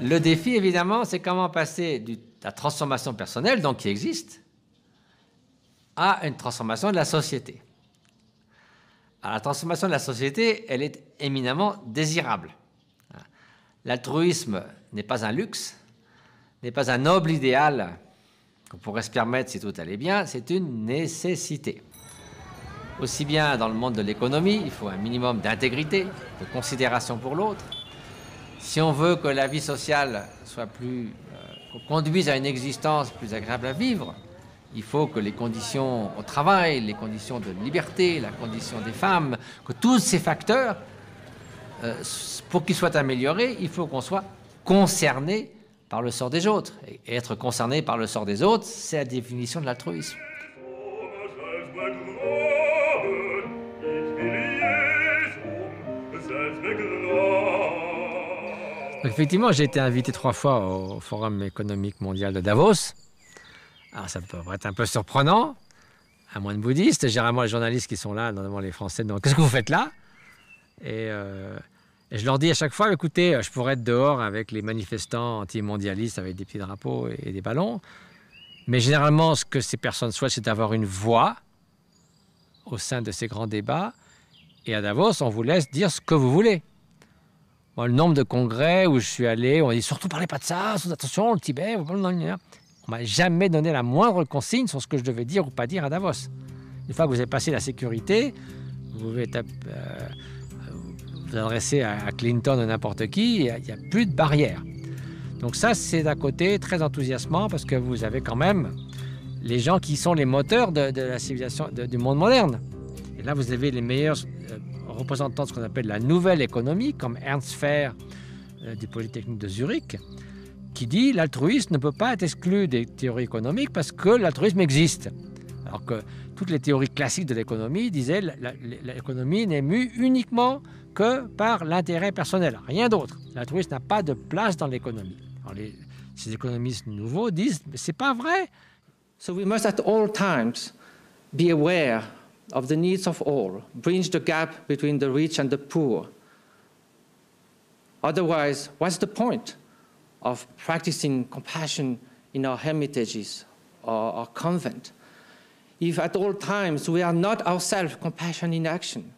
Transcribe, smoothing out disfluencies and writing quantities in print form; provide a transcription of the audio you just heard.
Le défi, évidemment, c'est comment passer de la transformation personnelle, donc qui existe, à une transformation de la société. Alors, la transformation de la société, elle est éminemment désirable. L'altruisme n'est pas un luxe, n'est pas un noble idéal qu'on pourrait se permettre si tout allait bien, c'est une nécessité. Aussi bien dans le monde de l'économie, il faut un minimum d'intégrité, de considération pour l'autre. Si on veut que la vie sociale soit conduise à une existence plus agréable à vivre, il faut que les conditions au travail, les conditions de liberté, la condition des femmes, que tous ces facteurs, pour qu'ils soient améliorés, il faut qu'on soit concerné par le sort des autres. Et être concerné par le sort des autres, c'est la définition de l'altruisme. Effectivement, j'ai été invité 3 fois au Forum économique mondial de Davos. Alors ça peut être un peu surprenant, à moins de bouddhistes. Généralement, les journalistes qui sont là, notamment les Français, donc qu'est-ce que vous faites là? Et je leur dis à chaque fois, écoutez, je pourrais être dehors avec les manifestants anti-mondialistes avec des petits drapeaux et des ballons. Mais généralement, ce que ces personnes souhaitent, c'est d'avoir une voix au sein de ces grands débats. Et à Davos, on vous laisse dire ce que vous voulez. Moi, le nombre de congrès où je suis allé, on dit surtout parlez pas de ça, attention, le Tibet, on m'a jamais donné la moindre consigne sur ce que je devais dire ou pas dire à Davos. Une fois que vous avez passé la sécurité, vous pouvez vous adresser à Clinton ou n'importe qui, il n'y a plus de barrière. Donc ça, c'est d'un côté très enthousiasmant parce que vous avez quand même les gens qui sont les moteurs de la civilisation, du monde moderne. Et là, vous avez les meilleurs représentants de ce qu'on appelle la nouvelle économie, comme Ernst Fehr du Polytechnique de Zurich, qui dit l'altruisme ne peut pas être exclu des théories économiques parce que l'altruisme existe. Alors que toutes les théories classiques de l'économie disaient l'économie n'est mue uniquement que par l'intérêt personnel, rien d'autre. L'altruisme n'a pas de place dans l'économie. Alors ces économistes nouveaux disent mais c'est pas vrai. So we must at all times be aware of the needs of all, bridge the gap between the rich and the poor. Otherwise, what's the point of practicing compassion in our hermitages or our convent if at all times we are not ourselves compassion in action?